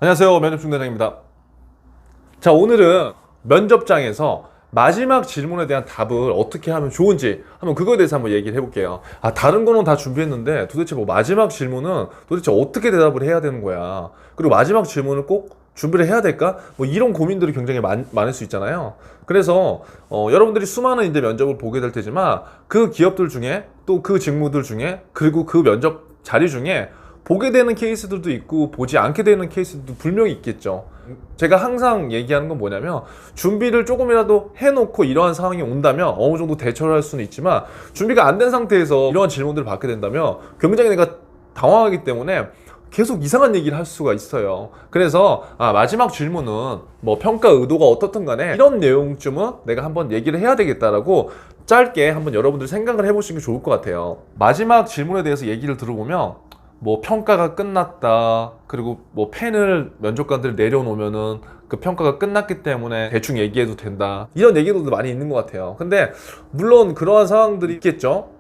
안녕하세요, 면접중대장입니다. 자, 오늘은 면접장에서 마지막 질문에 대한 답을 어떻게 하면 좋은지 한번 그거에 대해서 한번 얘기를 해볼게요. 다른 거는 다 준비했는데 도대체 뭐 마지막 질문은 도대체 어떻게 대답을 해야 되는 거야? 그리고 마지막 질문을 꼭 준비를 해야 될까? 뭐 이런 고민들이 굉장히 많을 수 있잖아요. 그래서 여러분들이 수많은 이제 면접을 보게 될 테지만 그 기업들 중에 또 그 직무들 중에 그리고 그 면접 자리 중에 보게 되는 케이스들도 있고 보지 않게 되는 케이스들도 분명히 있겠죠. 제가 항상 얘기하는 건 뭐냐면 준비를 조금이라도 해놓고 이러한 상황이 온다면 어느 정도 대처를 할 수는 있지만 준비가 안 된 상태에서 이러한 질문들을 받게 된다면 굉장히 내가 당황하기 때문에 계속 이상한 얘기를 할 수가 있어요. 그래서 마지막 질문은 뭐 평가 의도가 어떻든 간에 이런 내용쯤은 내가 한번 얘기를 해야 되겠다라고 짧게 한번 여러분들 생각을 해보시는 게 좋을 것 같아요. 마지막 질문에 대해서 얘기를 들어보면 뭐 평가가 끝났다, 그리고 뭐 펜을 면접관들 내려놓으면은 그 평가가 끝났기 때문에 대충 얘기해도 된다, 이런 얘기들도 많이 있는 것 같아요. 근데 물론 그러한 상황들이 있겠죠.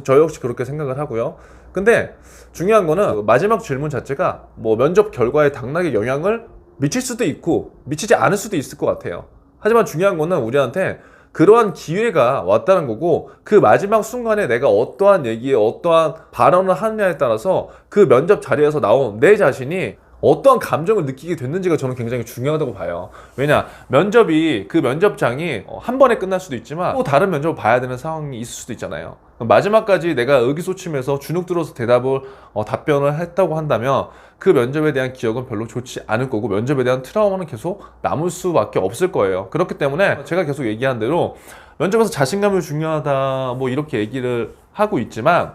저 역시 그렇게 생각을 하고요. 근데 중요한 거는 그 마지막 질문 자체가 뭐 면접 결과에 당락에 영향을 미칠 수도 있고 미치지 않을 수도 있을 것 같아요. 하지만 중요한 거는 우리한테 그러한 기회가 왔다는 거고, 그 마지막 순간에 내가 어떠한 얘기에 어떠한 발언을 하느냐에 따라서 그 면접 자리에서 나온 내 자신이 어떠한 감정을 느끼게 됐는지가 저는 굉장히 중요하다고 봐요. 왜냐, 그 면접장이 한 번에 끝날 수도 있지만 또 다른 면접을 봐야 되는 상황이 있을 수도 있잖아요. 마지막까지 내가 의기소침해서 주눅 들어서 답변을 했다고 한다면 그 면접에 대한 기억은 별로 좋지 않을 거고 면접에 대한 트라우마는 계속 남을 수밖에 없을 거예요. 그렇기 때문에 제가 계속 얘기한 대로 면접에서 자신감이 중요하다 뭐 이렇게 얘기를 하고 있지만,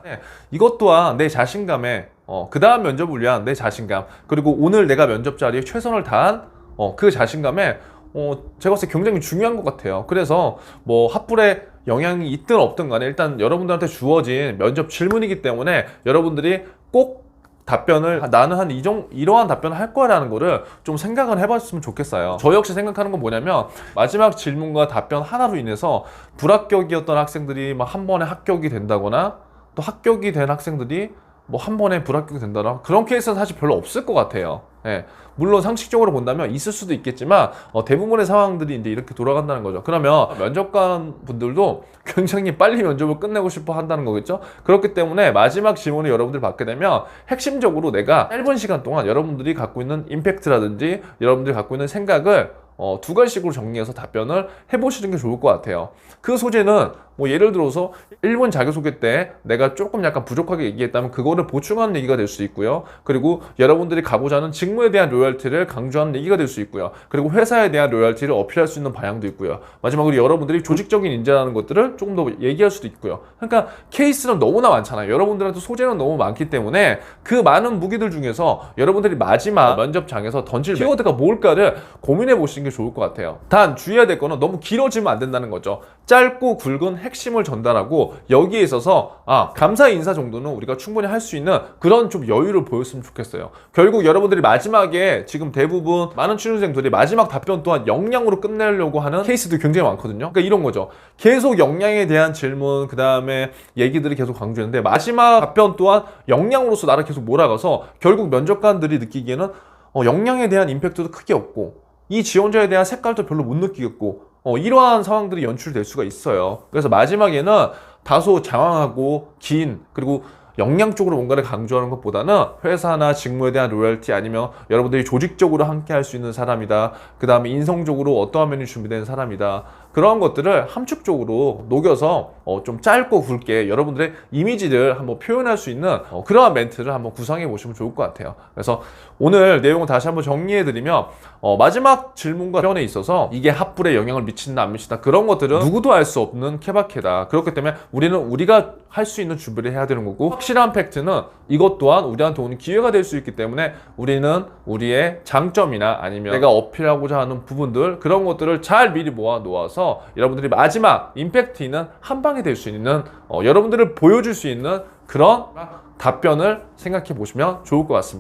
이것 또한 내 자신감에 그 다음 면접을 위한 내 자신감, 그리고 오늘 내가 면접 자리에 최선을 다한 그 자신감에 제가 봤을 때 굉장히 중요한 것 같아요. 그래서 뭐 핫불에 영향이 있든 없든 간에 일단 여러분들한테 주어진 면접 질문이기 때문에 여러분들이 꼭 나는 이러한 답변을 할 거라는 거를 좀 생각을 해봤으면 좋겠어요. 저 역시 생각하는 건 뭐냐면, 마지막 질문과 답변 하나로 인해서 불합격이었던 학생들이 막 한 번에 합격이 된다거나, 또 합격이 된 학생들이 뭐 한 번에 불합격이 된다거나, 그런 케이스는 사실 별로 없을 것 같아요. 예. 물론 상식적으로 본다면 있을 수도 있겠지만 대부분의 상황들이 이제 이렇게 돌아간다는 거죠. 그러면 면접관 분들도 굉장히 빨리 면접을 끝내고 싶어 한다는 거겠죠. 그렇기 때문에 마지막 질문을 여러분들 받게 되면 핵심적으로 내가 짧은 시간 동안 여러분들이 갖고 있는 임팩트라든지 여러분들이 갖고 있는 생각을 두 가지식으로 정리해서 답변을 해보시는 게 좋을 것 같아요. 그 소재는 뭐 예를 들어서 1분 자기소개 때 내가 조금 약간 부족하게 얘기했다면 그거를 보충하는 얘기가 될 수 있고요. 그리고 여러분들이 가고자 하는 직무에 대한 로열티를 강조하는 얘기가 될 수 있고요. 그리고 회사에 대한 로열티를 어필할 수 있는 방향도 있고요. 마지막으로 여러분들이 조직적인 인재라는 것들을 조금 더 얘기할 수도 있고요. 그러니까 케이스는 너무나 많잖아요. 여러분들한테 소재는 너무 많기 때문에 그 많은 무기들 중에서 여러분들이 마지막 면접장에서 던질 키워드가 뭘까를 고민해 보시는 게 좋을 것 같아요. 단 주의해야 될 거는 너무 길어지면 안 된다는 거죠. 짧고 굵은 핵심을 전달하고 여기에 있어서 감사 인사 정도는 우리가 충분히 할 수 있는 그런 좀 여유를 보였으면 좋겠어요. 결국 여러분들이 마지막에 지금 대부분 많은 취준생들이 마지막 답변 또한 역량으로 끝내려고 하는 케이스도 굉장히 많거든요. 그러니까 이런 거죠. 계속 역량에 대한 질문, 그 다음에 얘기들을 계속 강조했는데 마지막 답변 또한 역량으로서 나를 계속 몰아가서 결국 면접관들이 느끼기에는 역량에 대한 임팩트도 크게 없고 이 지원자에 대한 색깔도 별로 못 느끼겠고 이러한 상황들이 연출될 수가 있어요. 그래서 마지막에는 다소 장황하고 그리고 역량 쪽으로 뭔가를 강조하는 것보다는 회사나 직무에 대한 로열티, 아니면 여러분들이 조직적으로 함께 할 수 있는 사람이다, 그 다음에 인성적으로 어떠한 면이 준비된 사람이다, 그런 것들을 함축적으로 녹여서 좀 짧고 굵게 여러분들의 이미지를 한번 표현할 수 있는 그러한 멘트를 한번 구상해 보시면 좋을 것 같아요. 그래서 오늘 내용을 다시 한번 정리해 드리면, 마지막 질문과 답변에 있어서 이게 핫불에 영향을 미친다 안 미친다, 그런 것들은 누구도 알 수 없는 케바케다. 그렇기 때문에 우리가 할 수 있는 준비를 해야 되는 거고, 확실한 팩트는 이것 또한 우리한테 오는 기회가 될 수 있기 때문에 우리는 우리의 장점이나 아니면 내가 어필하고자 하는 부분들, 그런 것들을 잘 미리 모아 놓아서 여러분들이 마지막 임팩트 있는 한 방이 될 수 있는 여러분들을 보여줄 수 있는 그런 답변을 생각해 보시면 좋을 것 같습니다.